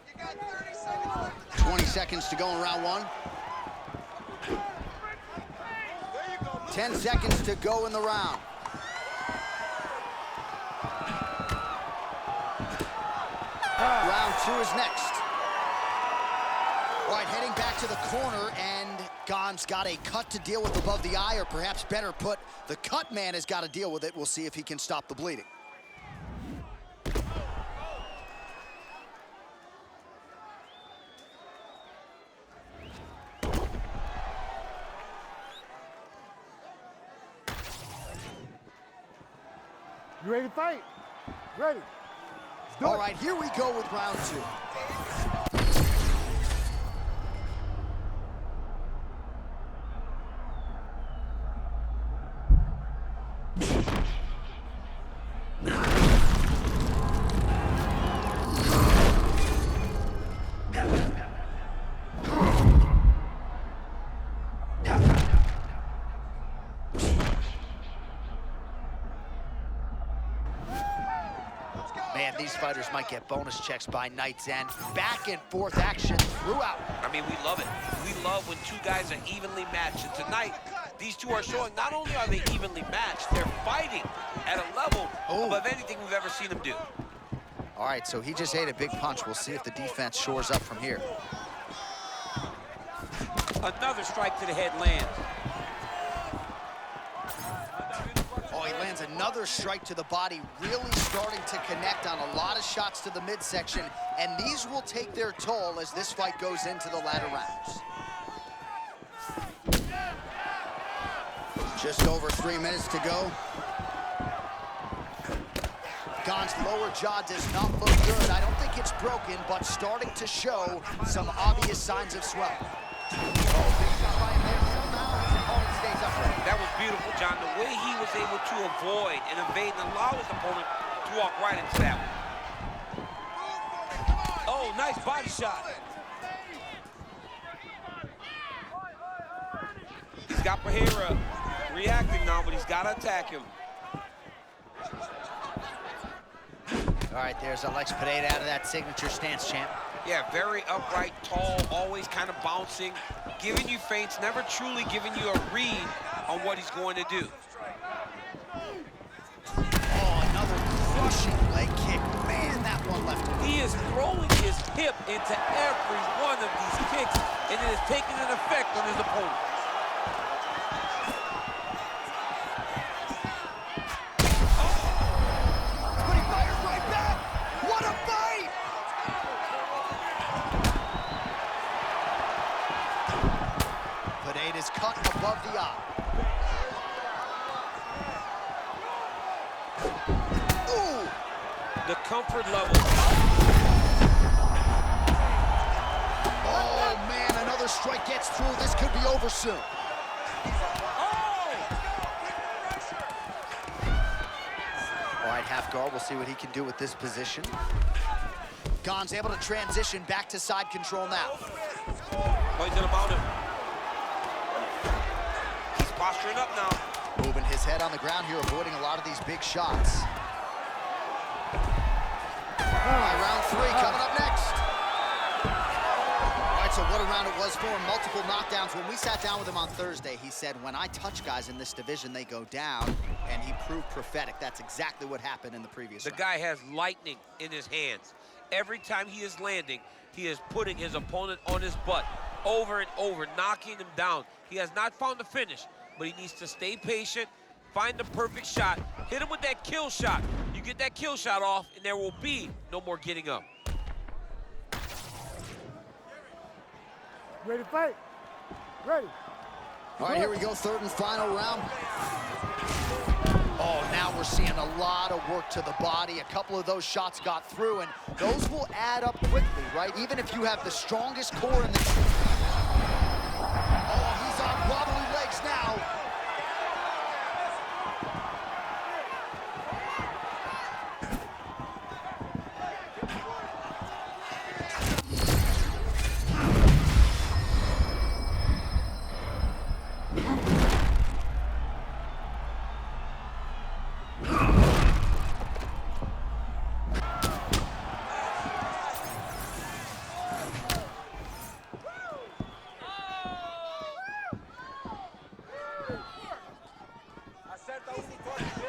Speaker 6: You got 30 seconds left.
Speaker 3: 20 seconds to go in round one. 10 seconds to go in the round. Round two is next. All right, heading back to the corner, and Gane's got a cut to deal with above the eye, or perhaps better put, the cut man has got to deal with it. We'll see if he can stop the bleeding.
Speaker 5: You ready to fight? Ready. Let's do
Speaker 3: All
Speaker 5: it.
Speaker 3: right, here we go with round two. And these fighters might get bonus checks by night's end. Back and forth action throughout.
Speaker 2: I mean, we love it. We love when two guys are evenly matched. And tonight, these two are showing not only are they evenly matched, they're fighting at a level above anything we've ever seen them do.
Speaker 3: All right, so he just ate a big punch. We'll see if the defense shores up from here.
Speaker 4: Another strike to the head lands.
Speaker 3: Oh, he lands another strike to the body, really starting to connect on a lot of shots to the midsection, and these will take their toll as this fight goes into the latter rounds. Just over 3 minutes to go. Gane's lower jaw does not look good. I don't think it's broken, but starting to show some obvious signs of swelling. Oh, big shot by him there. Somehow his opponent stays upright.
Speaker 2: That was beautiful, John. The way he was able to avoid and evade and allow his opponent to walk right into that one.
Speaker 4: Oh, nice body shot.
Speaker 2: He's got Pereira reacting now, but he's got to attack him.
Speaker 3: All right, there's Alex Pereira out of that signature stance, champ.
Speaker 2: Yeah, very upright, tall, always kind of bouncing, giving you feints, never truly giving you a read on what he's going to do.
Speaker 3: Oh, another crushing leg kick. Man, that one left him.
Speaker 4: He is throwing his hip into every one of these kicks, and it is taking an effect on his opponent.
Speaker 3: But he fires right back. What a fight! Pereira's cut above the eye. Ooh!
Speaker 2: The comfort level.
Speaker 3: Oh, man, another strike gets through. This could be over soon. All right, half guard. We'll see what he can do with this position. Gane's able to transition back to side control now.
Speaker 2: Oh, he's gonna mount him. He's posturing up now.
Speaker 3: Moving his head on the ground here, avoiding a lot of these big shots. All right, round 3 coming up next. All right, so what a round it was for him. Multiple knockdowns. When we sat down with him on Thursday, he said, when I touch guys in this division, they go down, and he proved prophetic. That's exactly what happened in the previous round.
Speaker 2: The guy has lightning in his hands. Every time he is landing, he is putting his opponent on his butt over and over, knocking him down. He has not found the finish, but he needs to stay patient, find the perfect shot, hit him with that kill shot. You get that kill shot off, and there will be no more getting up.
Speaker 5: Ready to fight? Ready.
Speaker 3: All right, here we go, third and final round. Oh, now we're seeing a lot of work to the body. A couple of those shots got through, and those will add up quickly, right? Even if you have the strongest core in the... Oh, he's on wobbly legs now.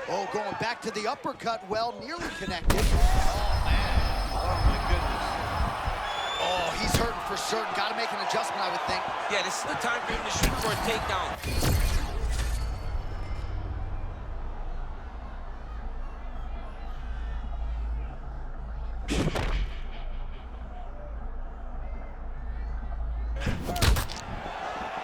Speaker 3: Oh, going back to the uppercut, well, nearly connected. Oh, man.
Speaker 2: Oh, my goodness.
Speaker 3: Oh, he's hurting for certain. Got to make an adjustment, I would think.
Speaker 2: Yeah, this is the time for him to shoot for a takedown.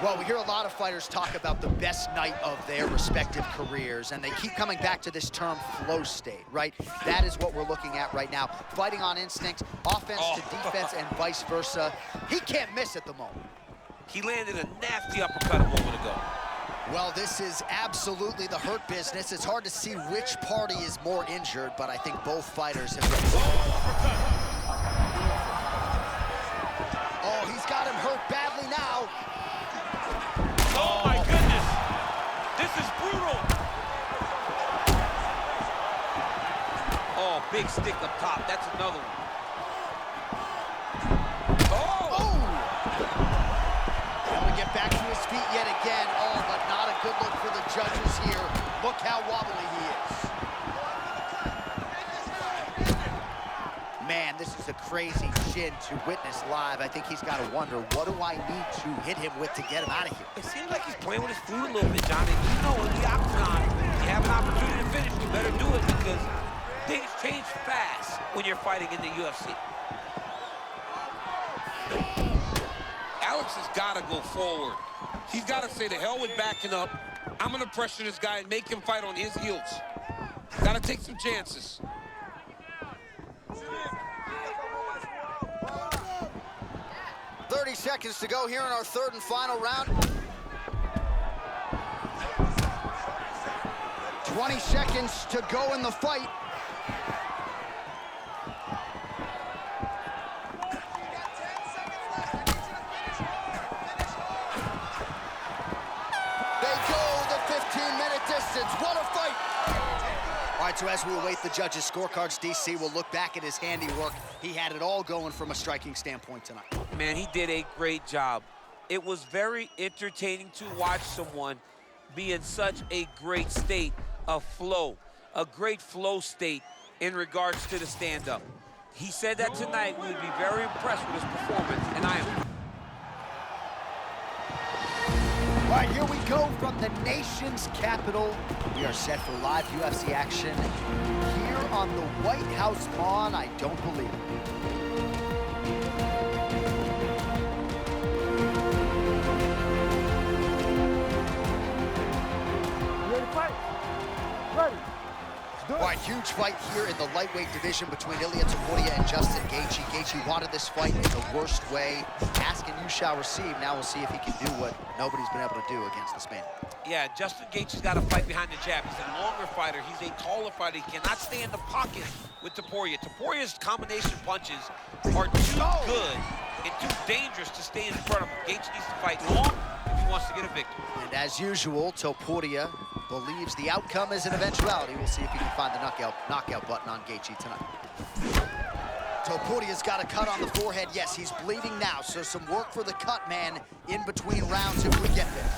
Speaker 3: Well, we hear a lot of fighters talk about the best night of their respective careers, and they keep coming back to this term flow state, right? That is what we're looking at right now. Fighting on instinct, offense to defense, and vice versa. He can't miss at the moment.
Speaker 2: He landed a nasty uppercut a moment ago.
Speaker 3: Well, this is absolutely the hurt business. It's hard to see which party is more injured, but I think both fighters have been... Oh, he's got him hurt badly now.
Speaker 2: Oh, my goodness. This is brutal. Oh, big big stick up top. That's another one.
Speaker 3: Able to get back to his feet yet again. Oh, but not a good look for the judges here. Look how wobbly he is. Man, this is a crazy shin to witness live. I think he's got to wonder, what do I need to hit him with to get him out of here?
Speaker 2: It seems like he's playing with his food a little bit, Johnny. You know, in the octagon, you have an opportunity to finish, you better do it because things change fast when you're fighting in the UFC. Alex has got to go forward. He's got to say, the hell with backing up. I'm going to pressure this guy and make him fight on his heels. Got to take some chances.
Speaker 3: 30 seconds to go here in our third and final round. 20 seconds to go in the fight. They go the 15-minute distance. What a fight! All right, so as we await the judges' scorecards, DC will look back at his handiwork. He had it all going from a striking standpoint tonight.
Speaker 4: Man, he did a great job. It was very entertaining to watch someone be in such a great state of flow, a great flow state in regards to the stand-up. He said that tonight we would be very impressed with his performance, and I am.
Speaker 3: All right, here we go from the nation's capital. We are set for live UFC action here on the White House lawn. I don't believe it.
Speaker 5: Ready to fight? Ready.
Speaker 3: All right, huge fight here in the lightweight division between Ilia Topuria and Justin Gaethje. Gaethje wanted this fight in the worst way. Ask and you shall receive. Now we'll see if he can do what nobody's been able to do against the Spaniard.
Speaker 2: Yeah, Justin Gaethje's got to fight behind the jab. He's a longer fighter. He's a taller fighter. He cannot stay in the pocket with Topuria. Topuria's combination punches are too good and too dangerous to stay in front of him. Gaethje needs to fight long if he wants to get a victory.
Speaker 3: And as usual, Topuria believes the outcome is an eventuality. We'll see if he can find the knockout button on Gaethje tonight. Topuria's got a cut on the forehead. Yes, he's bleeding now, so some work for the cut man in between rounds if we get there.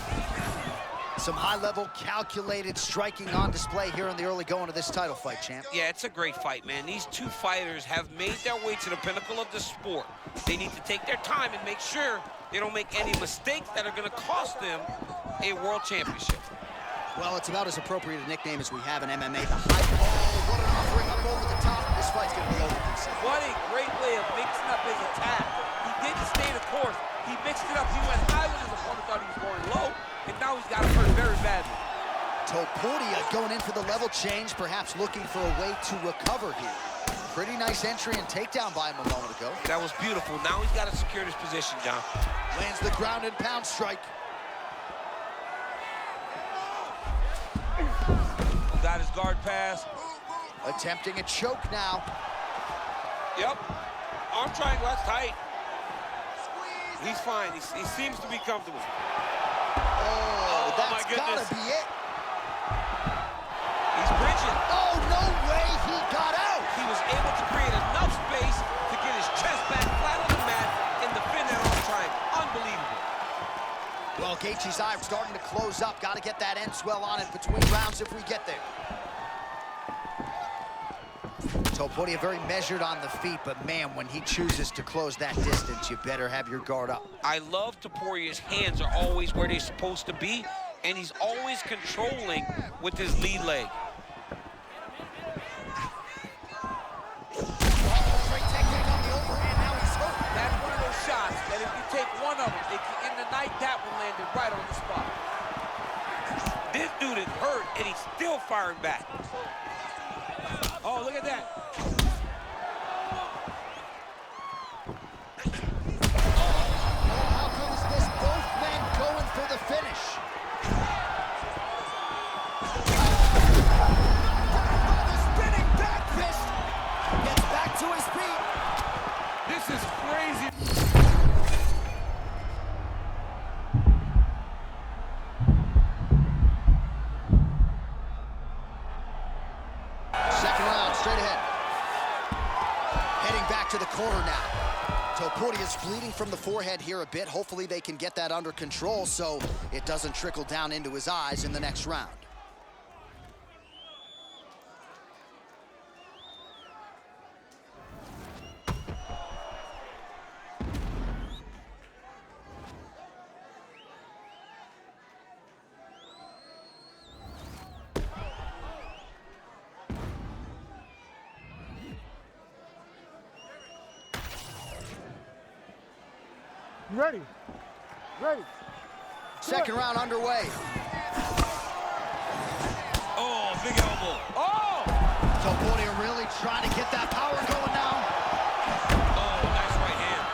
Speaker 3: Some high-level, calculated striking on display here in the early going of this title fight, champ.
Speaker 2: Yeah, it's a great fight, man. These two fighters have made their way to the pinnacle of the sport. They need to take their time and make sure they don't make any mistakes that are going to cost them a world championship.
Speaker 3: Well, it's about as appropriate a nickname as we have in MMA. The high ball, what an offering up over the top. This fight's going to be over, DC.
Speaker 4: What a great way of mixing up his attack. He didn't stay the course. He mixed it up. He went high when his opponent thought he was going low, and now he's got him hurt very badly.
Speaker 3: Topuria going in for the level change, perhaps looking for a way to recover here. Pretty nice entry and takedown by him a moment ago.
Speaker 2: That was beautiful. Now he's got to secure this position, John.
Speaker 3: Lands the ground and pound strike.
Speaker 4: Got his guard pass.
Speaker 3: Attempting a choke now.
Speaker 2: Yep. Arm triangle, that's tight. He's fine. He seems to be comfortable.
Speaker 3: Oh, that's
Speaker 2: my goodness.
Speaker 3: gotta be it.
Speaker 2: He's bridging.
Speaker 3: Oh, no way he got out.
Speaker 2: He was able to create enough space to get his chest back flat on the mat and defend that arm triangle. Unbelievable.
Speaker 3: Well, Gaethje's eye starting to close up. Got to get that end swell on it between rounds if we get there. Topuria very measured on the feet, but man, when he chooses to close that distance, you better have your guard up.
Speaker 2: I love Topuria's hands are always where they're supposed to be, and he's always controlling with his lead leg.
Speaker 3: Great technique on the overhand, now he's hurt.
Speaker 4: That's one of those shots that if you take one of them, it can, in the night, that one landed right on the spot.
Speaker 2: This dude is hurt, and he's still firing back.
Speaker 4: Oh, look at that.
Speaker 3: How good is this? Both men going for the finish. The spinning back fist. Gets back to his feet.
Speaker 2: This is crazy.
Speaker 3: Second round, straight ahead. Heading back to the corner now. Topuria is bleeding from the forehead here a bit. Hopefully they can get that under control so it doesn't trickle down into his eyes in the next round.
Speaker 5: You ready? Ready.
Speaker 3: Second round underway.
Speaker 2: Oh, big elbow. Oh!
Speaker 3: Topuria really trying to get that power going now.
Speaker 2: Oh, nice right hand.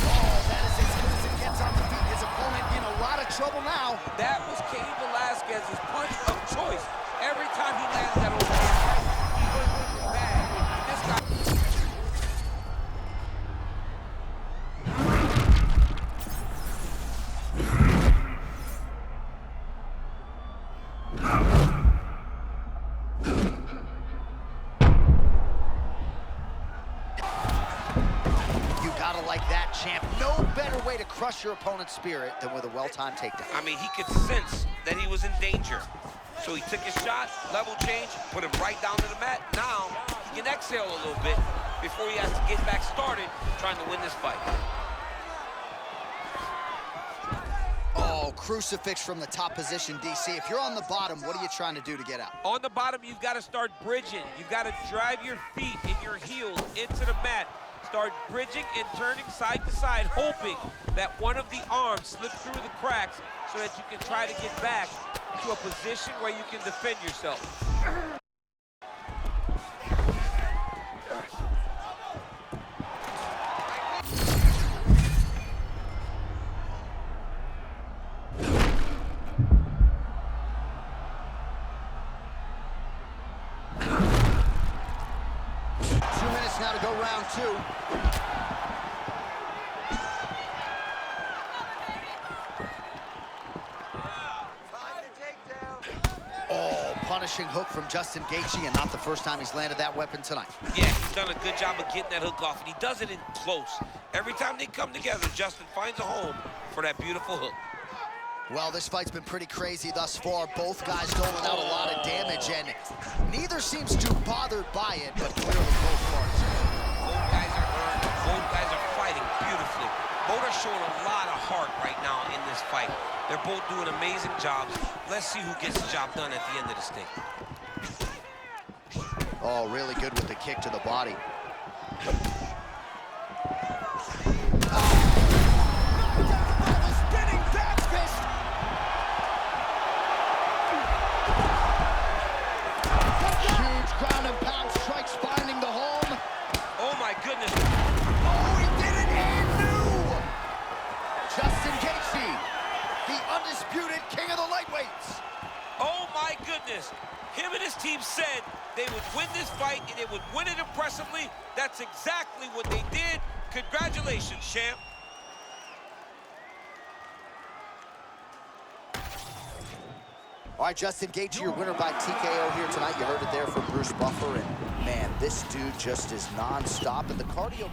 Speaker 3: Oh, that is as good as it gets on the feet. His opponent in a lot of trouble now.
Speaker 2: That was Cain Velasquez's punch of choice. Every time he landed that overhand, he went bad. This guy.
Speaker 3: You gotta like that, champ. No better way to crush your opponent's spirit than with a well-timed takedown.
Speaker 2: I mean, he could sense that he was in danger. So he took his shot, level change, put him right down to the mat. Now, he can exhale a little bit before he has to get back started trying to win this fight.
Speaker 3: Oh, crucifix from the top position, DC. If you're on the bottom, what are you trying to do to get out?
Speaker 2: On the bottom, you've got to start bridging. You've got to drive your feet and your heels into the mat. Start bridging and turning side to side, hoping that one of the arms slips through the cracks so that you can try to get back to a position where you can defend yourself.
Speaker 3: Now to go round two. Oh, punishing hook from Justin Gaethje, and not the first time he's landed that weapon tonight.
Speaker 2: Yeah, he's done a good job of getting that hook off, and he does it in close. Every time they come together, Justin finds a home for that beautiful hook.
Speaker 3: Well, this fight's been pretty crazy thus far. Both guys doling out a lot of damage, and neither seems too bothered by it, but clearly both parties.
Speaker 2: Both guys are hurt. Both guys are fighting beautifully. Both are showing a lot of heart right now in this fight. They're both doing amazing jobs. Let's see who gets the job done at the end of this thing.
Speaker 3: Oh, really good with the kick to the body.
Speaker 2: Him and his team said they would win this fight and they would win it impressively. That's exactly what they did. Congratulations, champ.
Speaker 3: All right, Justin Gaethje, your winner by TKO here tonight. You heard it there from Bruce Buffer, and man, this dude just is non-stop, and the cardio...